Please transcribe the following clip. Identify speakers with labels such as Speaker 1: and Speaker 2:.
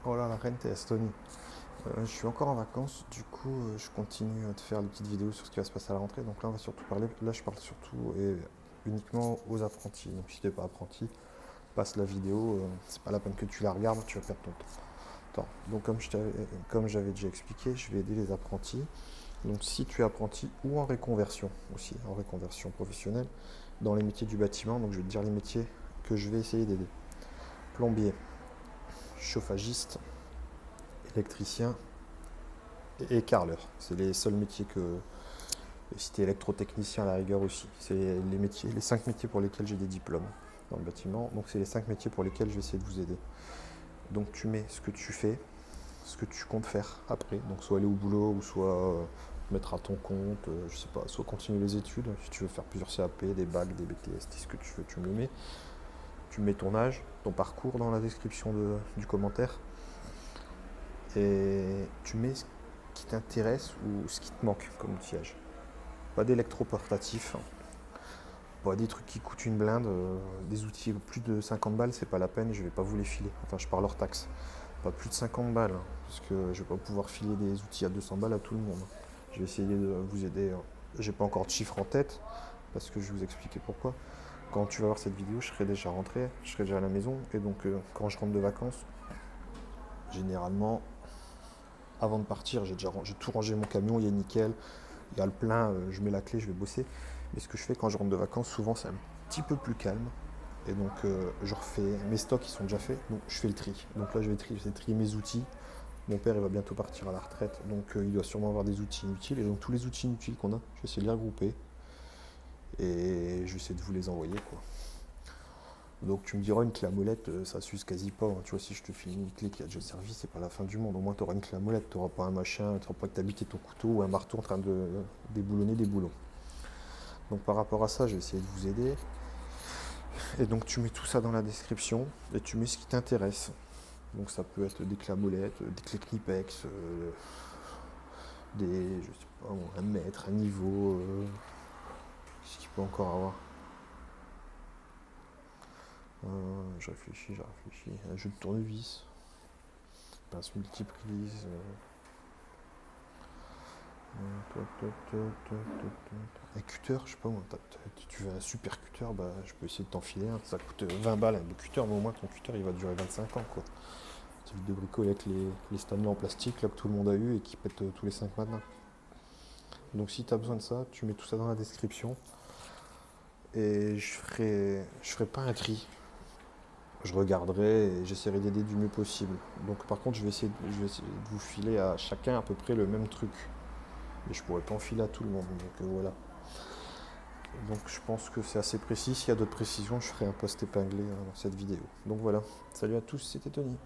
Speaker 1: Oh là, la reine, t'es Estonie. Je suis encore en vacances, du coup, je continue à te faire des petites vidéos sur ce qui va se passer à la rentrée. Donc là, on va surtout parler. Là, je parle surtout et uniquement aux apprentis. Donc si t'es pas apprenti, passe la vidéo. C'est pas la peine que tu la regardes, tu vas perdre ton temps. Donc comme j'avais déjà expliqué, je vais aider les apprentis. Donc si tu es apprenti ou en reconversion aussi, en reconversion professionnelle, dans les métiers du bâtiment, donc je vais te dire les métiers que je vais essayer d'aider. Plombier, chauffagiste, électricien et carreleur. C'est les seuls métiers que. Et si tu es électrotechnicien à la rigueur aussi. C'est les métiers, les 5 métiers pour lesquels j'ai des diplômes dans le bâtiment. Donc c'est les 5 métiers pour lesquels je vais essayer de vous aider. Donc tu mets ce que tu fais, ce que tu comptes faire après. Donc soit aller au boulot ou soit mettre à ton compte, je sais pas, soit continuer les études. Si tu veux faire plusieurs CAP, des bacs, des BTS, ce que tu veux, tu me le mets. Tu mets ton âge, ton parcours dans la description du commentaire. Et tu mets ce qui t'intéresse ou ce qui te manque comme outillage. Pas d'électroportatif, pas des trucs qui coûtent une blinde, des outils plus de 50 balles, c'est pas la peine, je vais pas vous les filer. Enfin, je parle hors taxe. Pas plus de 50 balles, hein, parce que je vais pas pouvoir filer des outils à 200 balles à tout le monde. Je vais essayer de vous aider. J'ai pas encore de chiffres en tête, parce que je vais vous expliquer pourquoi. Quand tu vas voir cette vidéo, je serai déjà rentré, je serai déjà à la maison, et donc quand je rentre de vacances, généralement, avant de partir, j'ai tout rangé mon camion, il est nickel, il y a le plein, je mets la clé, je vais bosser. Mais ce que je fais quand je rentre de vacances, souvent c'est un petit peu plus calme. Et donc je refais mes stocks, ils sont déjà faits, donc je fais le tri. Donc là je vais trier mes outils. Mon père il va bientôt partir à la retraite, donc il doit sûrement avoir des outils inutiles. Et donc tous les outils inutiles qu'on a, je vais essayer de les regrouper. Et je vais essayer de vous les envoyer quoi. Donc tu me diras une clé à molette, ça s'use quasi pas, hein. Tu vois, si je te file une clé qui a déjà servi, c'est pas la fin du monde. Au moins tu auras une clé à molette, tu n'auras pas un machin, tu n'auras pas que t'habiter ton couteau ou un marteau en train de déboulonner des boulons. Donc par rapport à ça, je vais essayer de vous aider. Et donc tu mets tout ça dans la description et tu mets ce qui t'intéresse. Donc ça peut être des clés à molette, des clés Knipex, je sais pas, un mètre, un niveau, qu'est-ce qu'il peut encore avoir. Je réfléchis, un jeu de tournevis, pince multiprise. Un cutter, je sais pas moi, tu veux un super cutter, bah, je peux essayer de t'enfiler un. Ça coûte 20 balles un beau cutter, mais au moins ton cutter il va durer 25 ans quoi. Tu évites de bricoler avec les Stanley en plastique là, que tout le monde a eu et qui pètent tous les 5 matins. Donc si tu as besoin de ça, tu mets tout ça dans la description. Et je ferai pas un tri. Je regarderai et j'essaierai d'aider du mieux possible. Donc par contre, je vais essayer de vous filer à chacun à peu près le même truc. Et je pourrais pas en filer à tout le monde. Donc voilà. Donc je pense que c'est assez précis. S'il y a d'autres précisions, je ferai un post épinglé dans cette vidéo. Donc voilà. Salut à tous, c'était Tony.